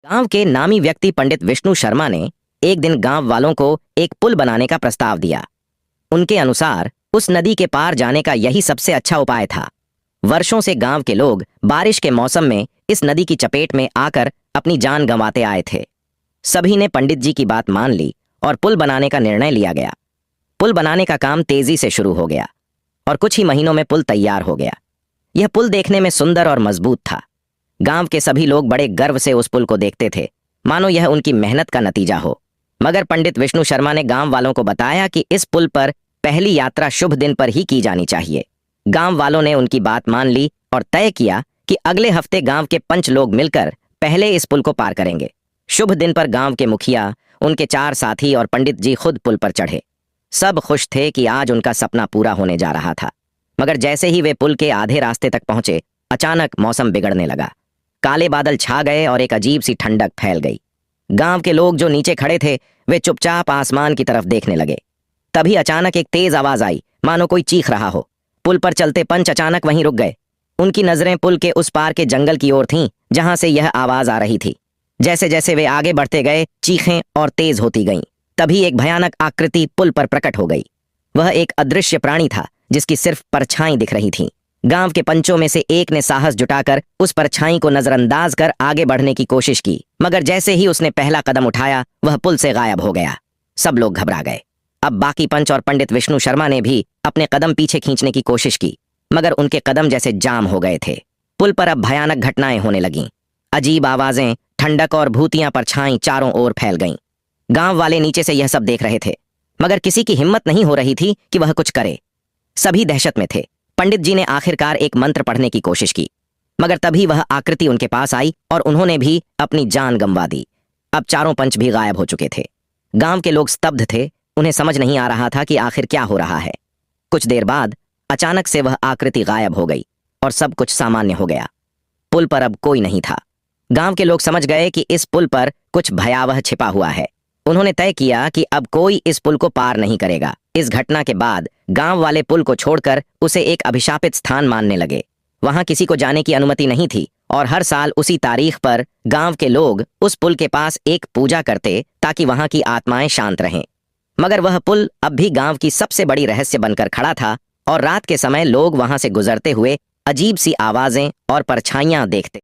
गांव के नामी व्यक्ति पंडित विष्णु शर्मा ने एक दिन गांव वालों को एक पुल बनाने का प्रस्ताव दिया। उनके अनुसार उस नदी के पार जाने का यही सबसे अच्छा उपाय था। वर्षों से गांव के लोग बारिश के मौसम में इस नदी की चपेट में आकर अपनी जान गंवाते आए थे। सभी ने पंडित जी की बात मान ली और पुल बनाने का निर्णय लिया गया। पुल बनाने का काम तेजी से शुरू हो गया और कुछ ही महीनों में पुल तैयार हो गया। यह पुल देखने में सुंदर और मजबूत था। गांव के सभी लोग बड़े गर्व से उस पुल को देखते थे, मानो यह उनकी मेहनत का नतीजा हो। मगर पंडित विष्णु शर्मा ने गांव वालों को बताया कि इस पुल पर पहली यात्रा शुभ दिन पर ही की जानी चाहिए। गांव वालों ने उनकी बात मान ली और तय किया कि अगले हफ्ते गांव के 5 लोग मिलकर पहले इस पुल को पार करेंगे। शुभ दिन पर गांव के मुखिया, उनके 4 साथी और पंडित जी खुद पुल पर चढ़े। सब खुश थे कि आज उनका सपना पूरा होने जा रहा था। मगर जैसे ही वे पुल के आधे रास्ते तक पहुंचे, अचानक मौसम बिगड़ने लगा। काले बादल छा गए और एक अजीब सी ठंडक फैल गई। गांव के लोग जो नीचे खड़े थे, वे चुपचाप आसमान की तरफ देखने लगे। तभी अचानक एक तेज आवाज आई, मानो कोई चीख रहा हो। पुल पर चलते पंच अचानक वहीं रुक गए। उनकी नजरें पुल के उस पार के जंगल की ओर थीं, जहां से यह आवाज आ रही थी। जैसे जैसे वे आगे बढ़ते गए, चीखें और तेज होती गईं। तभी एक भयानक आकृति पुल पर प्रकट हो गई। वह एक अदृश्य प्राणी था, जिसकी सिर्फ परछाई दिख रही थी। गांव के पंचों में से एक ने साहस जुटाकर उस परछाई को नजरअंदाज कर आगे बढ़ने की कोशिश की, मगर जैसे ही उसने पहला कदम उठाया, वह पुल से गायब हो गया। सब लोग घबरा गए। अब बाकी पंच और पंडित विष्णु शर्मा ने भी अपने कदम पीछे खींचने की कोशिश की, मगर उनके कदम जैसे जाम हो गए थे। पुल पर अब भयानक घटनाएं होने लगीं। अजीब आवाजें, ठंडक और भूतियां परछाई चारों ओर फैल गईं। गांव वाले नीचे से यह सब देख रहे थे, मगर किसी की हिम्मत नहीं हो रही थी कि वह कुछ करे। सभी दहशत में थे। पंडित जी ने आखिरकार एक मंत्र पढ़ने की कोशिश की, मगर तभी वह आकृति उनके पास आई और उन्होंने भी अपनी जान गंवा दी। अब चारों पंच भी गायब हो चुके थे। गांव के लोग स्तब्ध थे। उन्हें समझ नहीं आ रहा था कि आखिर क्या हो रहा है। कुछ देर बाद अचानक से वह आकृति गायब हो गई और सब कुछ सामान्य हो गया। पुल पर अब कोई नहीं था। गांव के लोग समझ गए कि इस पुल पर कुछ भयावह छिपा हुआ है। उन्होंने तय किया कि अब कोई इस पुल को पार नहीं करेगा। इस घटना के बाद गांव वाले पुल को छोड़कर उसे एक अभिशापित स्थान मानने लगे। वहां किसी को जाने की अनुमति नहीं थी और हर साल उसी तारीख पर गांव के लोग उस पुल के पास एक पूजा करते, ताकि वहां की आत्माएं शांत रहें। मगर वह पुल अब भी गांव की सबसे बड़ी रहस्य बनकर खड़ा था और रात के समय लोग वहां से गुजरते हुए अजीब सी आवाजें और परछाइयां देखते।